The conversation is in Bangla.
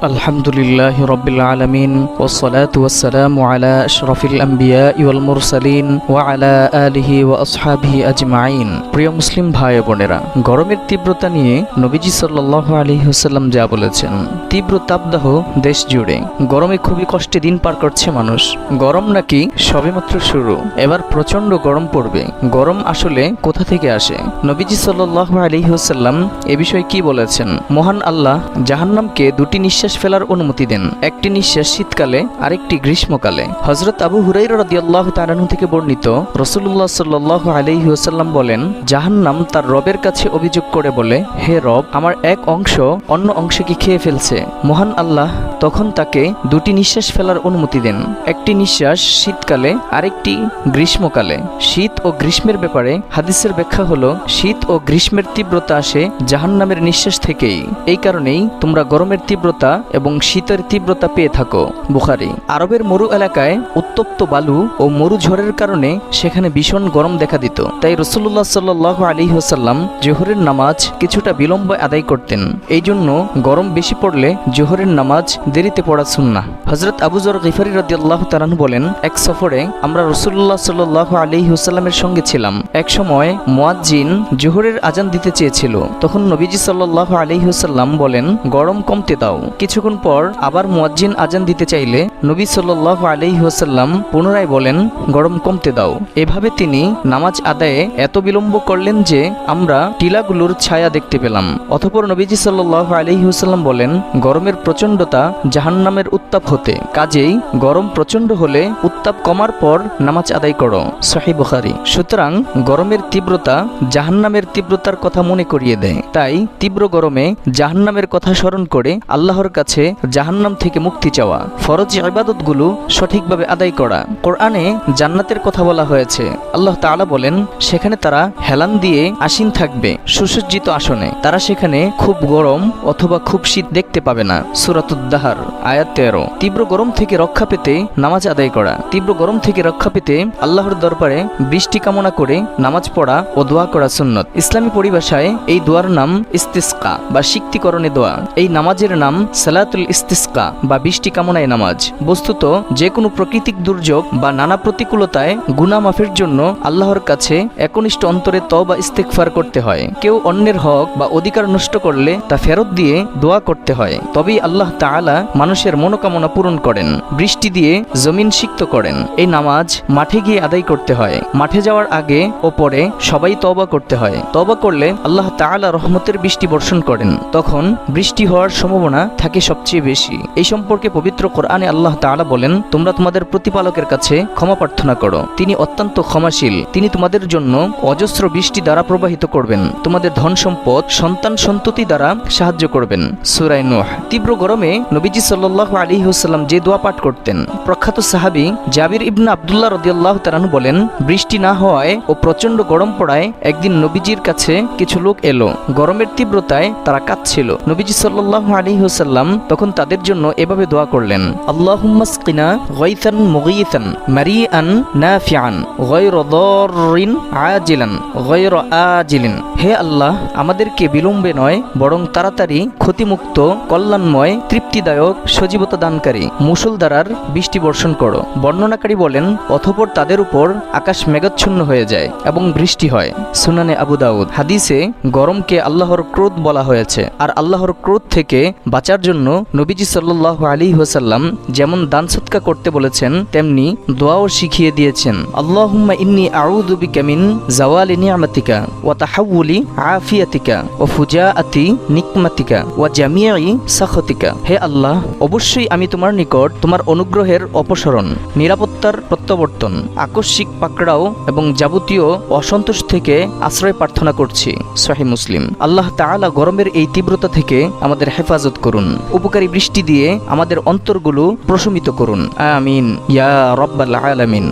আলহামদুলিল্লাহি রাব্বিল আলামিন ওয়াসসালাতু ওয়াসসালামু আলা আশরাফিল আমবিয়াই ওয়াল মুরসালিন ওয়া আলা আলিহি ওয়া আসহাবিহি আজমাইন। প্রিয় মুসলিম ভাই বোনেরা, গরমের তীব্রতা নিয়ে নবীজি সাল্লাল্লাহু আলাইহি ওয়াসাল্লাম যা বলেছেন, তীব্র তাপদাহ দেশ জুড়ে, গরমে খুবই কষ্টে দিন পার করছে মানুষ। গরম নাকি সবেমাত্র শুরু, এবার প্রচন্ড গরম পড়বে। গরম আসলে কোথা থেকে আসে? নবীজি সাল্লাল্লাহু আলাইহি ওয়াসাল্লাম এ বিষয়ে কি বলেছেন? মহান আল্লাহ জাহান্নামকে দুটি নিঃশ্বাস ফেলার অনুমতি দেন, একটি নিঃশ্বাস শীতকালে, আরেকটি গ্রীষ্মকালে। হযরত আবু হুরায়রা রাদিয়াল্লাহু তাআলা আনহু থেকে বর্ণিত, রাসূলুল্লাহ সাল্লাল্লাহু আলাইহি ওয়াসাল্লাম বলেন, জাহান্নাম তার রবের কাছে অভিযোগ করে বলে, হে রব, আমার এক অংশ অন্য অংশকে খেয়ে ফেলছে। মহান আল্লাহ তখন তাকে দুটি নিঃশ্বাস ফেলার অনুমতি দেন, একটি নিঃশ্বাস শীতকালে, আরেকটি গ্রীষ্মকালে। শীত ও গ্রীষ্মের ব্যাপারে হাদিসের ব্যাখ্যা হলো, শীত ও গ্রীষ্মের তীব্রতা আসে জাহান্নামের নিঃশ্বাস থেকেই। এই কারণেই তোমরা গরমের তীব্রতা এবং শীতের তীব্রতা পেয়ে থাকো। বুখারী। আরবের মরু এলাকায় উত্তপ্ত বালু ও মরু ঝড়ের কারণে সেখানে ভীষণ গরম দেখা দিত। তাই রাসূলুল্লাহ সাল্লাল্লাহু আলাইহি ওয়াসাল্লাম জোহরের নামাজ কিছুটা বিলম্বে আদায় করতেন। এই জন্য গরম বেশি পড়লে জোহরের নামাজ দেরিতে পড়া সুন্নাহ। হযরত আবু যর গিফারী রাদিয়াল্লাহু তাআলা আনহু বলেন, এক সফরে আমরা রাসূলুল্লাহ সাল্লাল্লাহু আলাইহি ওয়াসাল্লামের সঙ্গে ছিলাম। এক সময় মুয়াজ্জিন জোহরের আজান দিতে চেয়েছিল। তখন নবীজি সাল্লাল্লাহু আলাইহি ওয়াসাল্লাম বলেন, গরম কমতে দাও। কিছুক্ষণ পর আবার মুয়াজ্জিন আজান দিতে চাইলে নবী সাল্লাল্লাহু আলাইহি ওয়াসাল্লাম পুনরায় বলেন, গরম কমতে দাও। এভাবে তিনি নামাজ আদায়ে এত বিলম্ব করলেন যে আমরা টিলাগুলোর ছায়া দেখতে পেলাম। অতঃপর নবীজি সাল্লাল্লাহু আলাইহি ওয়াসাল্লাম বলেন, গরমের প্রচণ্ডতা জাহান্নামের উত্তাপ হতে, কাজেই গরম প্রচণ্ড হলে উত্তাপ কমার পর নামাজ আদায় করো। সহিহ বুখারী। সুতরাং গরমের তীব্রতা জাহান্নামের তীব্রতার কথা মনে করিয়ে দেয়। তাই তীব্র গরমে জাহান্নামের কথা স্মরণ করে আল্লাহর কাছে জাহান্নাম থেকে মুক্তি চাওয়া, ফরজ ইবাদতগুলো সঠিকভাবে আদায় করা। কোরআনে জান্নাতের কথা বলা হয়েছে। আল্লাহ তাআলা বলেন, সেখানে তারা হেলান দিয়ে আসীন থাকবে সুসজ্জিত আসনে। তারা সেখানে খুব গরম অথবা খুব শীত দেখতে পাবে না। সূরাতুদ দাহর আয়াত 13। তীব্র গরম থেকে রক্ষা পেতে নামাজ আদায় করা। তীব্র গরম থেকে রক্ষা পেতে আল্লাহর দরবারে বৃষ্টি কামনা করে নামাজ পড়া ও দোয়া করা সুন্নত। ইসলামী পরিভাষায় এই দোয়ার নাম ইস্তিসকা বা সিক্তকরণে দোয়া। এই নামাজের নাম সালাতুল ইস্তিসকা বা বৃষ্টি কামনায় নামাজ। বস্তুত যে কোনো প্রাকৃতিক দুর্যোগ বা নানা প্রতিকূলতায় গুনাহ মাফের জন্য আল্লাহর কাছে একনিষ্ঠ অন্তরে তওবা ইস্তিগফার করতে হয়। কেউ অন্যের হক বা অধিকার নষ্ট করলে তা ফেরত দিয়ে দোয়া করতে হয়। তবেই আল্লাহ তাআলা মানুষের মনোকামনা পূরণ করেন, বৃষ্টি দিয়ে জমিন সিক্ত করেন। এই নামাজ মাঠে গিয়ে আদায় করতে হয়। মাঠে যাওয়ার আগে ও পরে সবাই তওবা করতে হয়। তওবা করলে আল্লাহ তাআলা রহমতের বৃষ্টি বর্ষণ করেন। তখন বৃষ্টি হওয়ার সম্ভাবনা থাকে সবচেয়ে বেশি। এই সম্পর্কে পবিত্র কোরআনে আল্লাহ তাআলা বলেন, তোমরা তোমাদের প্রতিপালকের কাছে ক্ষমা প্রার্থনা করো, তিনি অত্যন্ত ক্ষমাশীল। তিনি তোমাদের জন্য অজস্র বৃষ্টি দ্বারা প্রবাহিত করবেন, তোমাদের ধন সম্পদ, সন্তান সন্ততি দ্বারা সাহায্য করবেন। সূরা নূহ। তীব্র গরমে নবীজি সাল্লাল্লাহু আলাইহি ওয়াসাল্লাম যে দোয়া পাঠ করতেন, প্রখ্যাত সাহাবী জাবির ইবনে আব্দুল্লাহ রাদিয়াল্লাহু তাআলা আনহু বলেন, বৃষ্টি না হওয়ায় ও প্রচন্ড গরম পড়ায় একদিন নবীজির কাছে কিছু লোক এলো। গরমের তীব্রতায় তারা কাঁদছিল। নবীজি সাল্লাল্লাহু আলাইহি ওয়াসাল্লাম তখন তাদের জন্য এভাবে দোয়া করলেন, আল্লাহুম্মা আসকিনা গায়সান মুগীসান মারিআন নাফিআন গায়রা দাররিন আজিলান গায়রা আজিলিন। হে আল্লাহ, আমাদেরকে বিলম্বে নয় বরং তাড়াতাড়ি ক্ষতিমুক্ত, কল্যাণময়, তৃপ্তিদায়ক, সজীবতা দানকারী মুষলধারার বৃষ্টি বর্ষণ করো। বর্ণনাকারী বলেন, অতঃপর তাদের উপর আকাশ মেঘাচ্ছন্ন হয়ে যায় এবং বৃষ্টি হয়। সুনানে আবু দাউদ। হাদিসে গরমকে আল্লাহর ক্রোধ বলা হয়েছে। আর আল্লাহর ক্রোধ থেকে বাঁচার জন্য নবীজি সাল্লাল্লাহু আলাইহি ওয়াসাল্লাম যেমন দান সদকা করতে বলেছেন, তেমনি দোয়াও শিখিয়ে দিয়েছেন। আল্লাহুম্মা ইন্নী আউযু বিকা মিন জাওয়ালি নি'মাতিকা ওয়া তাহাউলি আফিয়াতিকা ওয়া ফুজাআতি নিকমাতিকা ওয়া জামিই সাখতিকা। হে আল্লাহ, অবশ্যই আমি তোমার নিকট তোমার অনুগ্রহের অপসরণ, নিরাপত্তার প্রত্যাবর্তন, আকস্মিক পাকড়াও এবং যাবতীয় অসন্তোষ থেকে আশ্রয় প্রার্থনা করছি। সহিহ মুসলিম। আল্লাহ তাআলা গরমের এই তীব্রতা থেকে আমাদের হেফাজত করুন। উপকারী বৃষ্টি দিয়ে আমাদের অন্তরগুলো প্রশমিত করুন। আমিন ইয়া রাব্বাল আলামিন।